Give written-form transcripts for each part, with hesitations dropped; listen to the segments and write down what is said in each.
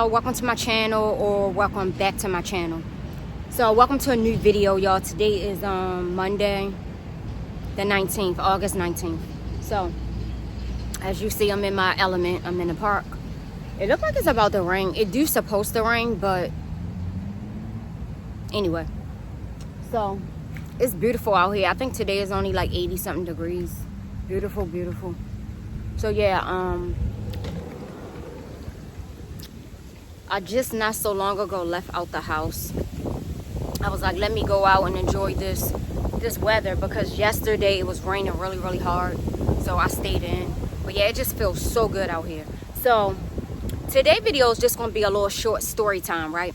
y'all, welcome to my channel, or welcome back to my channel. So welcome to a new video, y'all. Today is Monday the 19th, August 19th. So as you see, I'm in my element. I'm in the park. It looks like it's about to rain. It do supposed to rain, but anyway, so it's beautiful out here. I think today is only like 80 something degrees. Beautiful, beautiful. So yeah, I just not so long ago left out the house. I was like, let me go out and enjoy this weather, because yesterday it was raining really, really hard. So I stayed in. But yeah, it just feels so good out here. So today's video is just gonna be a little short story time, right?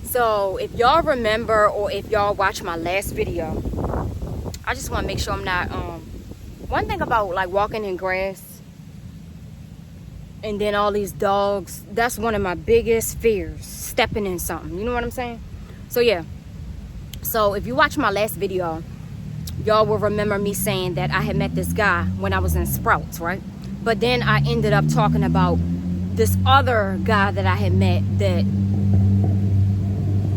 So if y'all remember, or if y'all watch my last video, I just want to make sure I'm not one thing about like walking in grass and then all these dogs, that's one of my biggest fears, stepping in something, you know what I'm saying? So yeah, so if you watch my last video, y'all will remember me saying that I had met this guy when I was in Sprouts, right? But then I ended up talking about this other guy that I had met that,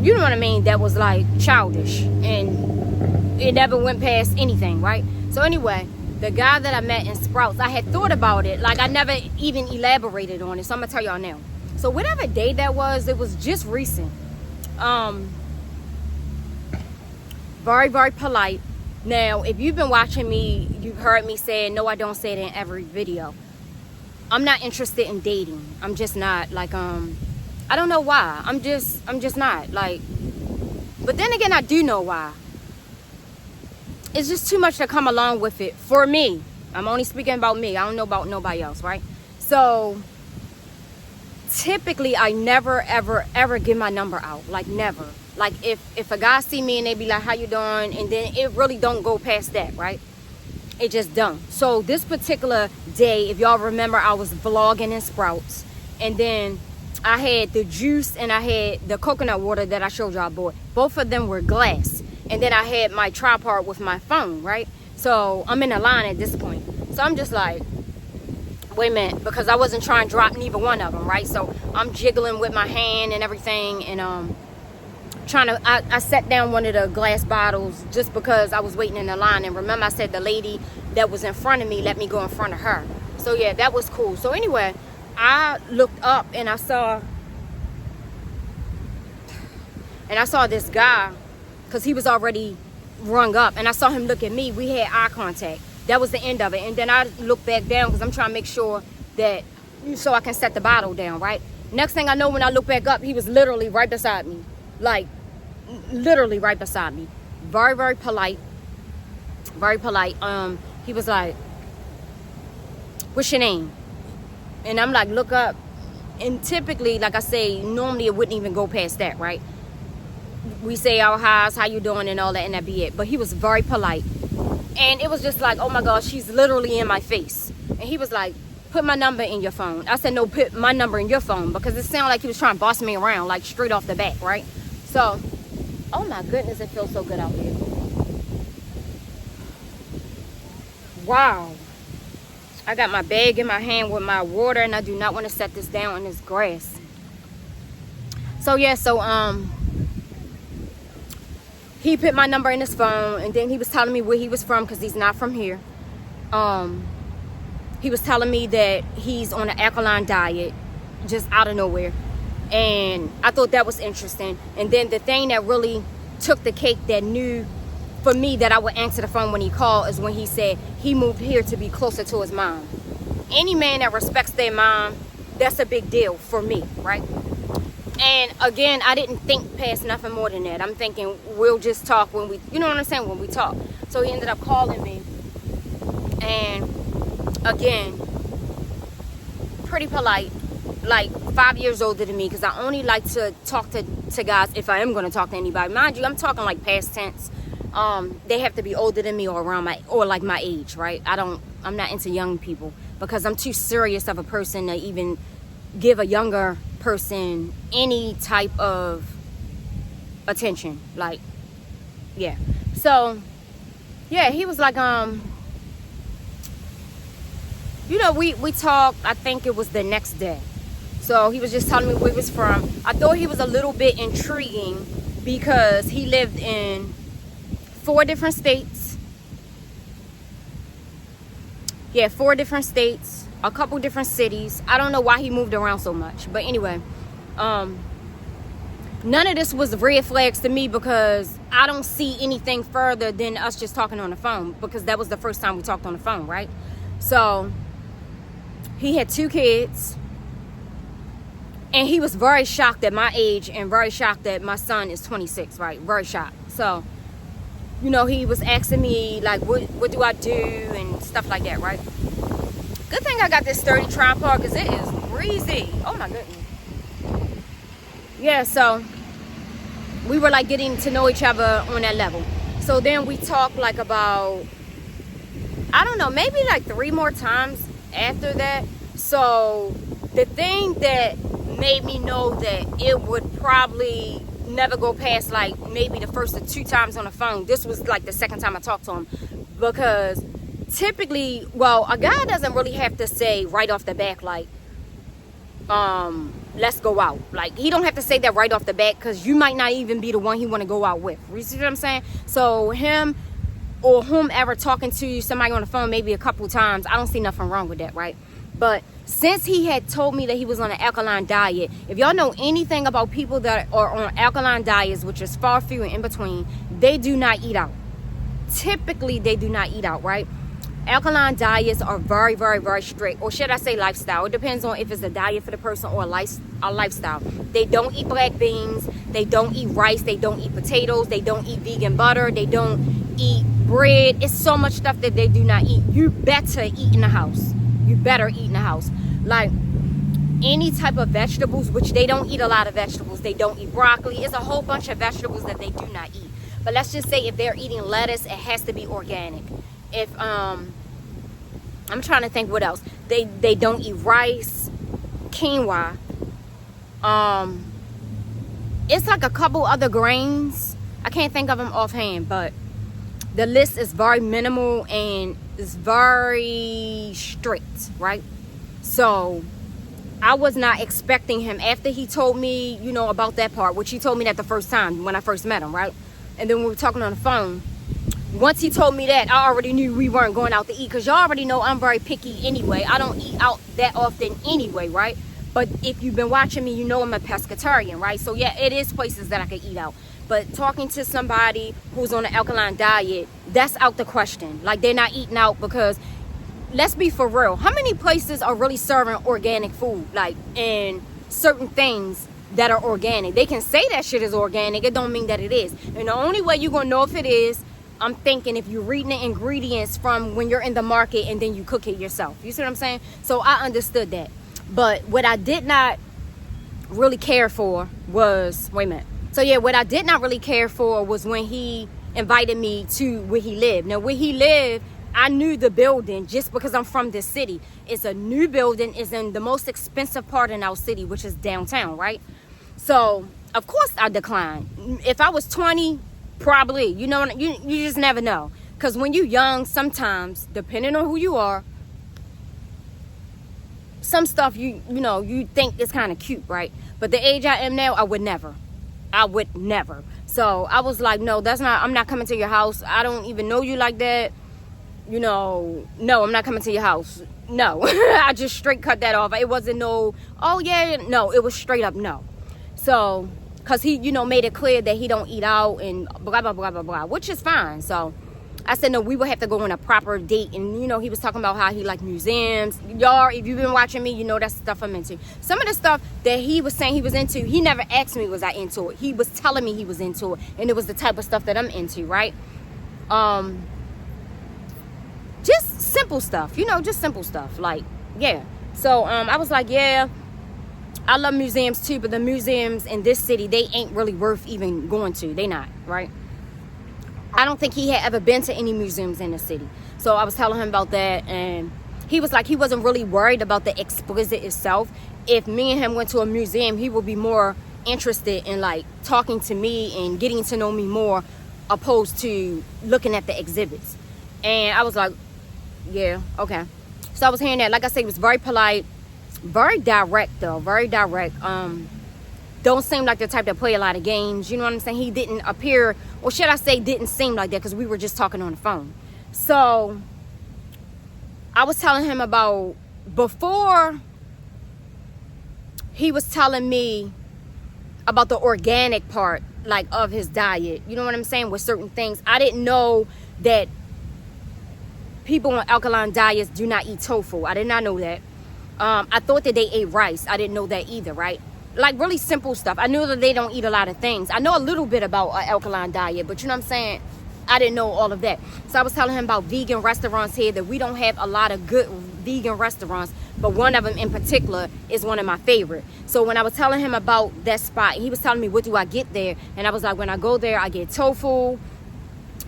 you know what I mean, that was like childish, and it never went past anything, right? So anyway, the guy that I met in Sprouts, I had thought about it, like I never even elaborated on it, so I'm gonna tell y'all now. So whatever day that was, it was just recent. Very, very polite. Now, if you've been watching me, you've heard me say, no, I don't say it in every video. I'm not interested in dating. I'm just not, like, I don't know why. I'm just not, like, but then again, I do know why. It's just too much to come along with it for me. I'm only speaking about me. I don't know about nobody else, right? So typically I never ever give my number out, like never. Like if a guy see me and they be like, how you doing, and then it really don't go past that, right? It just don't. So this particular day, if y'all remember, I was vlogging in Sprouts, and then I had the juice and I had the coconut water that I showed y'all bought. Both of them were glass. And then I had my tripod with my phone, right? So I'm in a line at this point. So I'm just like, wait a minute, because I wasn't trying to drop neither one of them, right? So I'm jiggling with my hand and everything, and I set down one of the glass bottles just because I was waiting in the line. And remember, I said the lady that was in front of me let me go in front of her. So yeah, that was cool. So anyway, I looked up and I saw this guy, because he was already rung up, and I saw him look at me. We had eye contact. That was the end of it. And then I looked back down because I'm trying to make sure that, so I can set the bottle down, right? Next thing I know, when I look back up, he was literally right beside me. Like, literally right beside me. Very, very polite. Very polite. He was like, what's your name? And I'm like, look up. And typically, like I say, normally it wouldn't even go past that, right? We say our highs, how you doing, and all that, and that be it. But he was very polite, and it was just like, oh my gosh, she's literally in my face. And he was like, put my number in your phone. I said, no, put my number in your phone, because it sounded like he was trying to boss me around, like straight off the bat, right? So, oh my goodness, it feels so good out here. Wow. I got my bag in my hand with my water, and I do not want to set this down in this grass. So yeah, so he put my number in his phone, and then he was telling me where he was from, because he's not from here. He was telling me that he's on an alkaline diet, just out of nowhere. And I thought that was interesting. And then the thing that really took the cake, that knew for me that I would answer the phone when he called, is when he said he moved here to be closer to his mom. Any man that respects their mom, that's a big deal for me, right? And again, I didn't think past nothing more than that. I'm thinking we'll just talk when we, you know what I'm saying, when we talk. So he ended up calling me, and again, pretty polite, like 5 years older than me, because I only like to talk to guys if I am going to talk to anybody. Mind you, I'm talking like past tense. They have to be older than me, or around like my age, right? I'm not into young people, because I'm too serious of a person to even give a younger person any type of attention. Like, yeah. So yeah, he was like, you know, we talked, I think it was the next day. So he was just telling me where he was from. I thought he was a little bit intriguing because he lived in 4 different states. Yeah, 4 different states, a couple different cities. I don't know why he moved around so much. But anyway, none of this was red flags to me because I don't see anything further than us just talking on the phone, because that was the first time we talked on the phone, right? So he had 2 kids, and he was very shocked at my age and very shocked that my son is 26, right? Very shocked. So, you know, he was asking me, like, what do I do and stuff like that, right? Good thing I got this sturdy tripod because it is breezy. Oh, my goodness. Yeah, so we were, like, getting to know each other on that level. So then we talked, like, about, I don't know, maybe, like, 3 more times after that. So the thing that made me know that it would probably never go past, like, maybe the first or 2 times on the phone, this was like the second time I talked to him, because typically, well, a guy doesn't really have to say right off the back, like, let's go out. Like, he don't have to say that right off the bat, because you might not even be the one he want to go out with. You see what I'm saying? So him or whomever talking to somebody on the phone maybe a couple times, I don't see nothing wrong with that, right? But since he had told me that he was on an alkaline diet, if y'all know anything about people that are on alkaline diets, which is far few and in between, they do not eat out. Typically, they do not eat out, right? Alkaline diets are very, very, very strict, or should I say lifestyle. It depends on if it's a diet for the person or a lifestyle. They don't eat black beans. They don't eat rice. They don't eat potatoes. They don't eat vegan butter. They don't eat bread. It's so much stuff that they do not eat. You better eat in the house. You better eat in the house. Like, any type of vegetables, which they don't eat a lot of vegetables. They don't eat broccoli. It's a whole bunch of vegetables that they do not eat. But let's just say if they're eating lettuce, it has to be organic. If I'm trying to think what else. They don't eat rice, quinoa. It's like a couple other grains. I can't think of them offhand, but the list is very minimal and it's very strict, right? So I was not expecting him, after he told me, you know, about that part, which he told me that the first time when I first met him, right? And then we were talking on the phone. Once he told me that, I already knew we weren't going out to eat, because y'all already know I'm very picky anyway. I don't eat out that often anyway, right? But if you've been watching me, you know I'm a pescatarian, right? So yeah, it is places that I could eat out. But talking to somebody who's on an alkaline diet, that's out the question. Like, they're not eating out, because let's be for real. How many places are really serving organic food? Like, and certain things that are organic. They can say that shit is organic. It don't mean that it is. And the only way you're going to know if it is, I'm thinking, if you're reading the ingredients from when you're in the market and then you cook it yourself. You see what I'm saying? So I understood that. But what I did not really care for was, wait a minute. So yeah, what I did not really care for was when he invited me to where he lived. Now, where he lived, I knew the building just because I'm from this city. It's a new building. It's in the most expensive part in our city, which is downtown, right? So, of course, I declined. If I was 20, probably. You know, you just never know. Because when you're young, sometimes, depending on who you are, some stuff you know, you think is kind of cute, right? But the age I am now, I would never. So I was like, no, I'm not coming to your house. I don't even know you like that. You know, no, I'm not coming to your house. No. I just straight cut that off. It wasn't no, oh yeah, no. It was straight up no. So, because he, you know, made it clear that he don't eat out and blah, blah, blah, blah, blah, which is fine. So I said, no, we would have to go on a proper date. And, you know, he was talking about how he like museums. Y'all, if you've been watching me, you know that's the stuff I'm into. Some of the stuff that he was saying he was into, he never asked me was I into it. He was telling me he was into it. And it was the type of stuff that I'm into, right? Just simple stuff, you know, just simple stuff. Like, yeah. So I was like, yeah, I love museums too. But the museums in this city, they ain't really worth even going to. They not, right? I don't think he had ever been to any museums in the city. So I was telling him about that, and he was like, he wasn't really worried about the exquisite itself. If me and him went to a museum, he would be more interested in like talking to me and getting to know me more, opposed to looking at the exhibits. And I was like, yeah, okay. So I was hearing that. Like I said, he was very polite. Very direct though, very direct. Don't seem like the type to play a lot of games. You know what I'm saying? He didn't appear, or should I say didn't seem like that, because we were just talking on the phone. So I was telling him about, before he was telling me about the organic part, like, of his diet. You know what I'm saying? With certain things, I didn't know that people on alkaline diets do not eat tofu. I did not know that. I thought that they ate rice. I didn't know that either, right? Like, really simple stuff. I knew that they don't eat a lot of things. I know a little bit about an alkaline diet, but you know what I'm saying? I didn't know all of that. So I was telling him about vegan restaurants here, that we don't have a lot of good vegan restaurants, but one of them in particular is one of my favorite. So when I was telling him about that spot, he was telling me, what do I get there? And I was like, when I go there, I get tofu,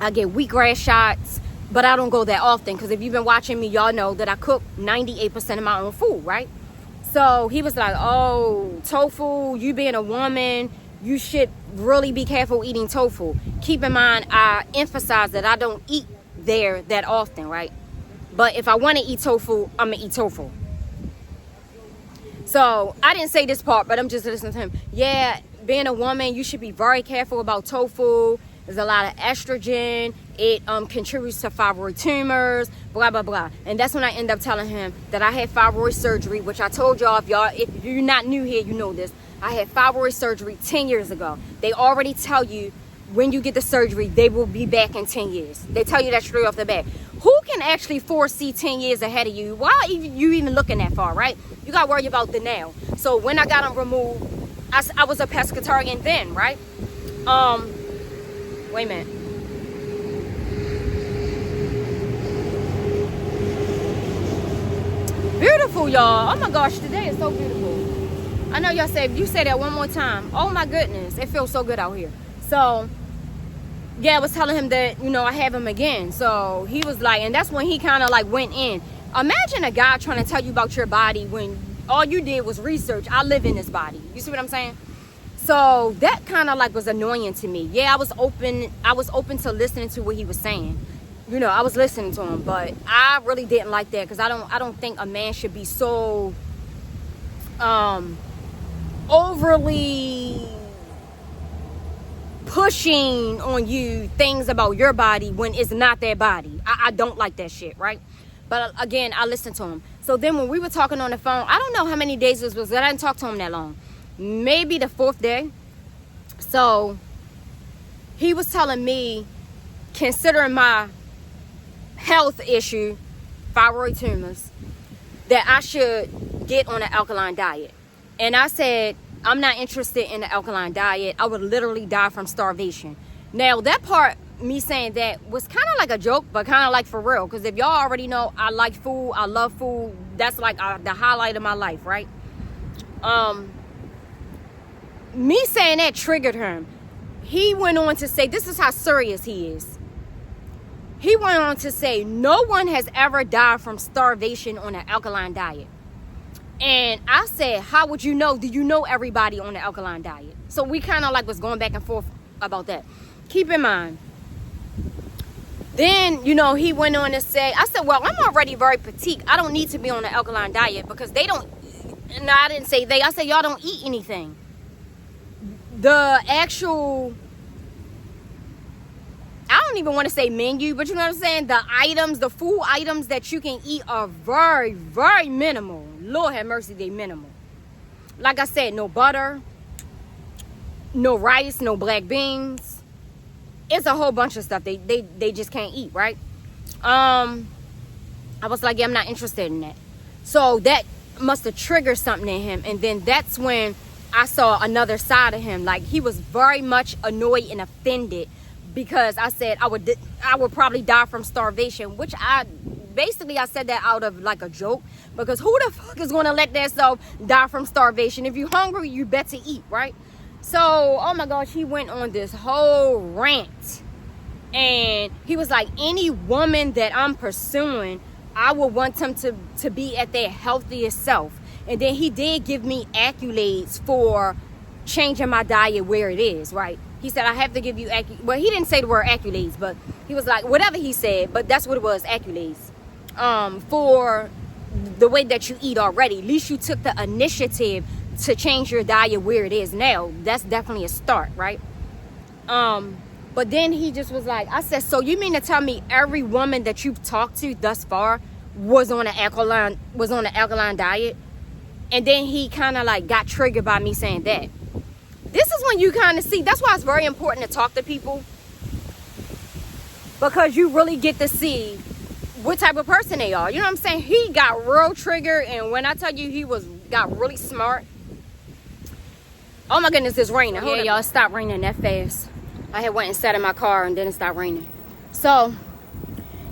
I get wheatgrass shots, but I don't go that often, because if you've been watching me, y'all know that I cook 98% of my own food, right? So he was like, oh, tofu, you being a woman, you should really be careful eating tofu. Keep in mind, I emphasize that I don't eat there that often, right? But if I want to eat tofu, I'm going to eat tofu. So I didn't say this part, but I'm just listening to him. Yeah, being a woman, you should be very careful about tofu. There's a lot of estrogen. It contributes to fibroid tumors, blah, blah, blah. And that's when I end up telling him that I had fibroid surgery, which I told y'all, if you're not new here, you know this. I had fibroid surgery 10 years ago. They already tell you when you get the surgery, they will be back in 10 years. They tell you that straight off the bat. Who can actually foresee 10 years ahead of you? Why are you even looking that far, right? You got to worry about the now. So when I got them removed, I was a pescatarian then, right? Wait a minute. Beautiful, y'all. Oh my gosh, today is so beautiful. I know y'all say, if you say that one more time, oh my goodness, it feels so good out here. So yeah, I was telling him that, you know, I have him again. So he was like, and that's when he kind of like went in. Imagine a guy trying to tell you about your body when all you did was research. I live in this body. You see what I'm saying? So that kind of like was annoying to me. Yeah, I was open to listening to what he was saying. You know, I was listening to him, but I really didn't like that, because I don't think a man should be so overly pushing on you things about your body when it's not their body. I don't like that shit, right? But again, I listened to him. So then when we were talking on the phone, I don't know how many days this was, I didn't talk to him that long. Maybe the 4th day. So he was telling me, considering my health issue, thyroid tumors, that I should get on an alkaline diet. And I said, I'm not interested in the alkaline diet. I would literally die from starvation. Now that part, me saying that, was kind of like a joke, but kind of like for real. Because if y'all already know, I like food, I love food. That's like the highlight of my life, right? Me saying that triggered him. He went on to say, this is how serious he is. He went on to say, no one has ever died from starvation on an alkaline diet. And I said, how would you know? Do you know everybody on the alkaline diet? So we kind of like was going back and forth about that. Keep in mind. Then, you know, he went on to say, I said, well, I'm already very petite. I don't need to be on the alkaline diet, because they don't, no, I didn't say they. I said, y'all don't eat anything. The actual, I don't even want to say menu, but you know what I'm saying? The items, the food items that you can eat are very, very minimal. Lord have mercy, they minimal. Like I said, no butter, no rice, no black beans. It's a whole bunch of stuff they just can't eat, right? I was like, yeah, I'm not interested in that. So that must have triggered something in him. And then that's when I saw another side of him. Like, he was very much annoyed and offended because I said I would probably die from starvation, which I said that out of like a joke, because who the fuck is going to let themselves die from starvation? If you're hungry, you better eat, right? So, oh my gosh, he went on this whole rant, and he was like, any woman that I'm pursuing, I would want them to be at their healthiest self. And then he did give me accolades for changing my diet where it is, right? He said, I have to give you well, he didn't say the word accolades, but he was like, whatever he said, but that's what it was, accolades, for the way that you eat already. At least you took the initiative to change your diet where it is now. That's definitely a start, right? But then he just was like, I said, so you mean to tell me every woman that you've talked to thus far was on an alkaline diet? And then he kind of like got triggered by me saying that. This is when you kind of see, that's why it's very important to talk to people, because you really get to see what type of person they are. You know what I'm saying? He got real triggered, and when I tell you he got really smart. Oh my goodness, it's raining. Hold on, y'all, it stopped raining that fast. I had went and sat in my car and then it stopped raining. So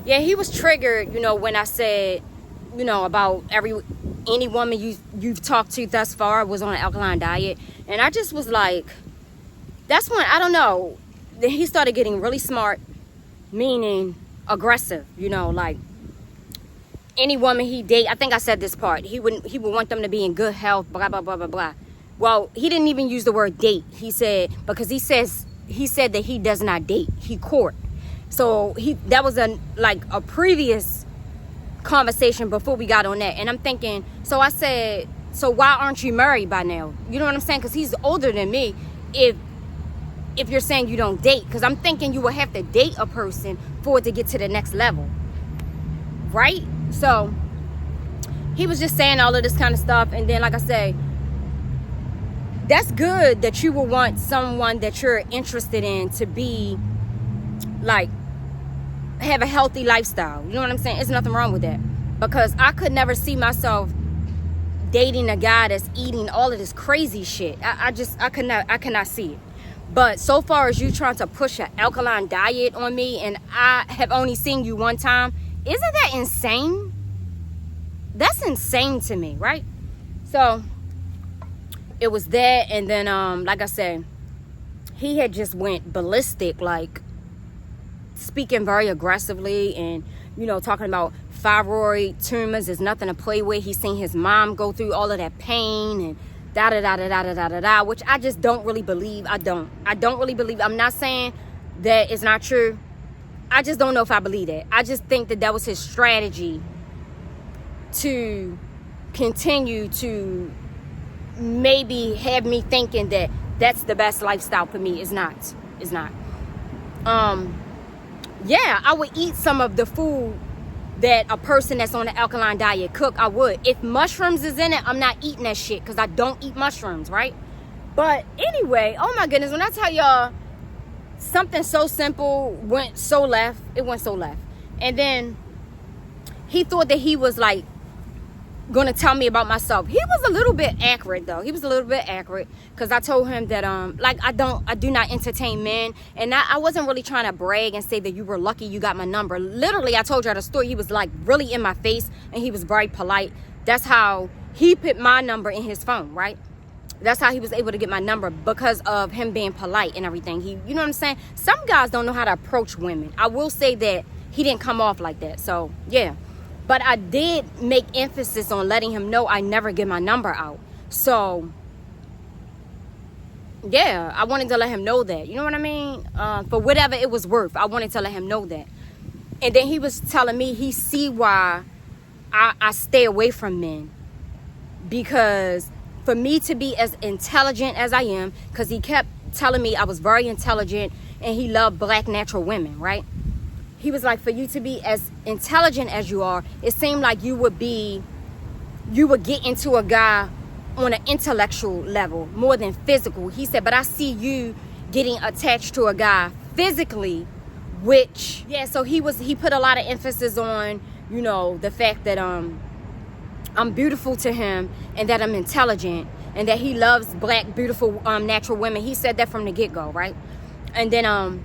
yeah, he was triggered, you know, when I said, you know, about any woman you've talked to thus far was on an alkaline diet. And I just was like, that's when, I don't know, then he started getting really smart, meaning aggressive, you know, like any woman he date, I think I said this part, he would want them to be in good health, blah blah blah blah blah. Well, he didn't even use the word date. He said, because he said that he does not date, he court. So that was a previous conversation before we got on that. And I'm thinking, so I said, so why aren't you married by now? You know what I'm saying? Because he's older than me. If you're saying you don't date, because I'm thinking you will have to date a person for it to get to the next level, right? So he was just saying all of this kind of stuff. And then, like I say, that's good that you will want someone that you're interested in to be like, have a healthy lifestyle. You know what I'm saying? There's nothing wrong with that, because I could never see myself dating a guy that's eating all of this crazy shit. I cannot see it. But so far as you trying to push an alkaline diet on me, and I have only seen you one time, isn't that insane? That's insane to me, right? So it was that, and then like I said, he had just went ballistic, like speaking very aggressively, and you know, talking about thyroid tumors is nothing to play with. He's seen his mom go through all of that pain and da da da da da da da da, which I just don't really believe. I don't really believe. I'm not saying that it's not true. I just don't know if I believe that. I just think that was his strategy to continue to maybe have me thinking that that's the best lifestyle for me. It's not. Yeah, I would eat some of the food that a person that's on an alkaline diet cook. I would. If mushrooms is in it, I'm not eating that shit, because I don't eat mushrooms, right? But anyway, oh my goodness, when I tell y'all something so simple went so left, it went so left. And then he thought that he was like gonna tell me about myself. He was a little bit accurate though. He was a little bit accurate, because I told him that like I do not entertain men, and I wasn't really trying to brag and say that you were lucky you got my number. Literally, I told you the story. He was like really in my face, and he was very polite. That's how he put my number in his phone, right? That's how he was able to get my number, because of him being polite and everything. You know what I'm saying? Some guys don't know how to approach women. I will say that he didn't come off like that. So yeah. But I did make emphasis on letting him know I never give my number out. So, yeah, I wanted to let him know that. You know what I mean? For whatever it was worth, I wanted to let him know that. And then he was telling me he see why I stay away from men. Because for me to be as intelligent as I am, because he kept telling me I was very intelligent and he loved black natural women, right? He was like, for you to be as intelligent as you are, it seemed like you would get into a guy on an intellectual level more than physical. He said, but I see you getting attached to a guy physically, which, yeah, so he put a lot of emphasis on, you know, the fact that I'm beautiful to him, and that I'm intelligent, and that he loves black, beautiful, natural women. He said that from the get-go, right? And then,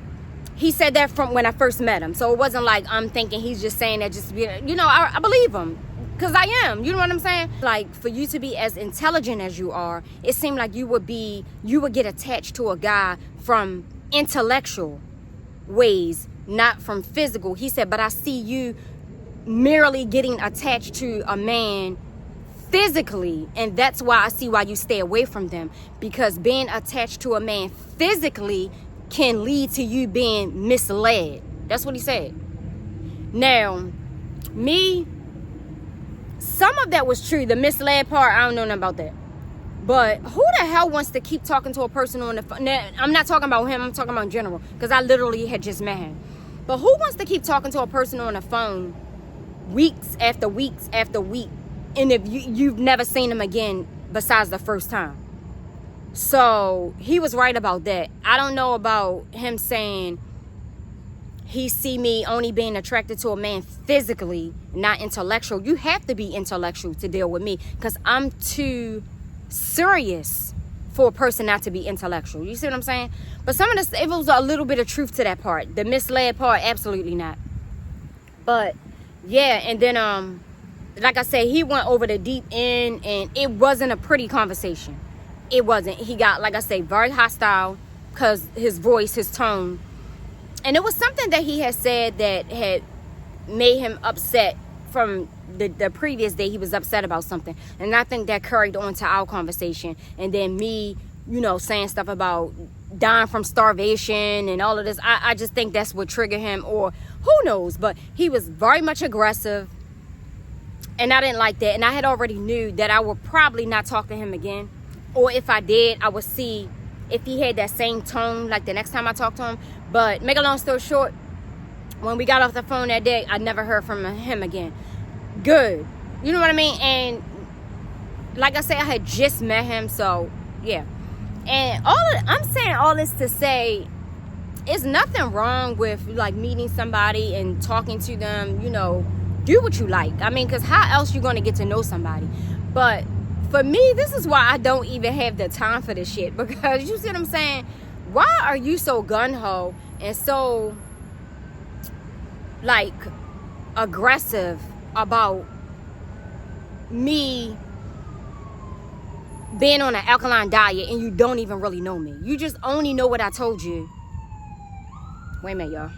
he said that from when I first met him. So it wasn't like I'm thinking he's just saying that just, you know, I believe him, because I am. You know what I'm saying? Like, for you to be as intelligent as you are, it seemed like you would get attached to a guy from intellectual ways, not from physical. He said, but I see you merely getting attached to a man physically, and that's why I see why you stay away from them, because being attached to a man physically can lead to you being misled. That's what he said. Now, me some of that was true. The misled part, I don't know nothing about that. But who the hell wants to keep talking to a person on the phone? Now, I'm not talking about him. I'm talking about in general, because I literally had just met him. But who wants to keep talking to a person on the phone weeks after weeks after week, and if you've never seen him again besides the first time? So he was right about that. I don't know about him saying he see me only being attracted to a man physically, not intellectual. You have to be intellectual to deal with me, because I'm too serious for a person not to be intellectual. You see what I'm saying? But some of this, it was a little bit of truth to that part. The misled part, absolutely not. But yeah, and then like I said, he went over the deep end, and it wasn't a pretty conversation. It wasn't. He got, like I say, very hostile, because his voice, his tone, and it was something that he had said that had made him upset from the previous day. He was upset about something, and I think that carried on to our conversation. And then me, saying stuff about dying from starvation and all of this. I just think that's what triggered him, or who knows. But he was very much aggressive, and I didn't like that. And I had already knew that I would probably not talk to him again, or if I did, I would see if he had that same tone like the next time I talked to him. But make a long story short, when we got off the phone that day, I never heard from him again. Good. You know what I mean? And like I said, I had just met him, so yeah. And I'm saying all this to say, it's nothing wrong with like meeting somebody and talking to them. Do what you like. I mean, because how else you going to get to know somebody? But for me, this is why I don't even have the time for this shit, because you see what I'm saying? Why are you so gun-ho and so like aggressive about me being on an alkaline diet, and you don't even really know me? You just only know what I told you. Wait a minute, y'all.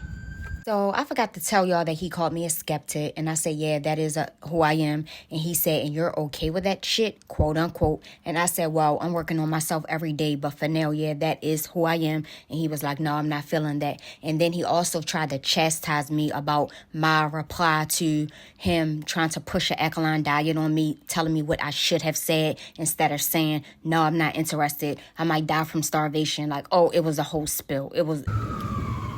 So I forgot to tell y'all that he called me a skeptic, and I said, yeah, that is who I am. And he said, and you're okay with that shit, quote unquote. And I said, well, I'm working on myself every day, but for now, yeah, that is who I am. And he was like, no, I'm not feeling that. And then he also tried to chastise me about my reply to him trying to push an alkaline diet on me, telling me what I should have said instead of saying, no, I'm not interested. I might die from starvation. Like, oh, it was a whole spill. It was...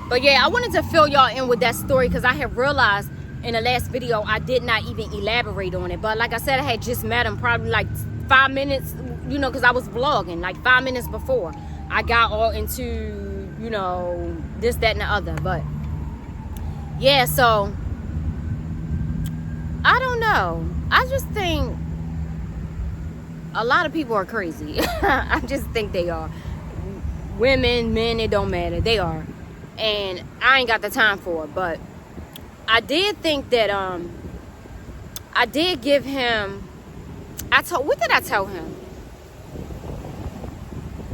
But yeah, I wanted to fill y'all in with that story, because I had realized in the last video I did not even elaborate on it. But like I said, I had just met him probably like 5 minutes, because I was vlogging like 5 minutes before I got all into, this, that, and the other. But yeah, so I don't know. I just think a lot of people are crazy. I just think they are. Women, men, it don't matter. They are. And I ain't got the time for it. But I did think that I did give him, what did I tell him?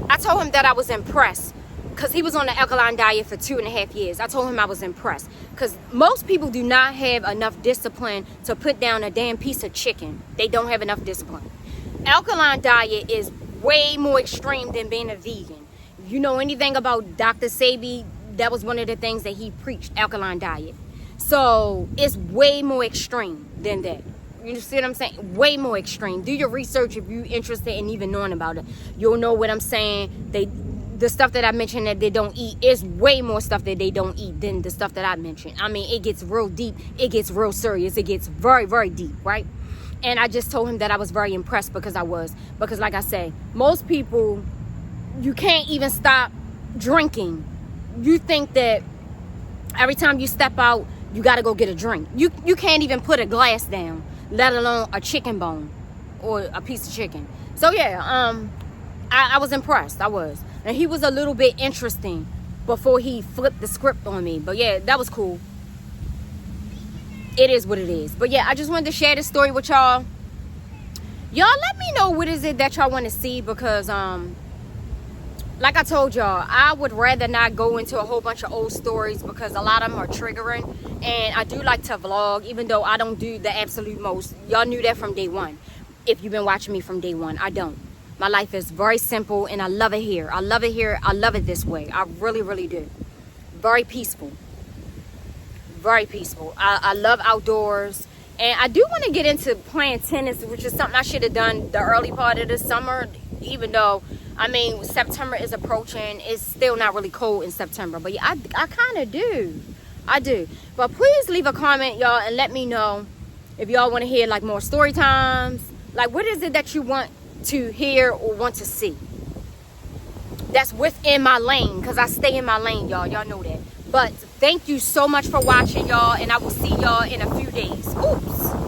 I told him that I was impressed, because he was on the alkaline diet for 2.5 years. I told him I was impressed, because most people do not have enough discipline to put down a damn piece of chicken. They don't have enough discipline. Alkaline diet is way more extreme than being a vegan. If you know anything about Dr. Sebi, that was one of the things that he preached, alkaline diet. So it's way more extreme than that. You see what I'm saying? Way more extreme. Do your research if you're interested in even knowing about it. You'll know what I'm saying. The stuff that I mentioned that they don't eat is way more stuff that they don't eat than the stuff that I mentioned. I mean, it gets real deep. It gets real serious. It gets very, very deep, right? And I just told him that I was very impressed, because I was. Because like I say, most people, you can't even stop drinking. You think that every time you step out, you got to go get a drink. You can't even put a glass down, let alone a chicken bone or a piece of chicken. So yeah, I was impressed. I was. And he was a little bit interesting before he flipped the script on me. But yeah, that was cool. It is what it is. But yeah, I just wanted to share this story with y'all. Y'all let me know what is it that y'all want to see, because like I told y'all, I would rather not go into a whole bunch of old stories, because a lot of them are triggering. And I do like to vlog, even though I don't do the absolute most. Y'all knew that from day one. If you've been watching me from day one, I don't. My life is very simple, and I love it here. I love it here. I love it this way. I really, really do. Very peaceful. Very peaceful. I love outdoors. And I do want to get into playing tennis, which is something I should have done the early part of the summer, even though, I mean, September is approaching. It's still not really cold in September. But yeah, I kind of do. I do. But please leave a comment, y'all, and let me know if y'all want to hear like more story times. Like, what is it that you want to hear or want to see? That's within my lane, because I stay in my lane, y'all. Y'all know that. But thank you so much for watching, y'all, and I will see y'all in a few days. Oops.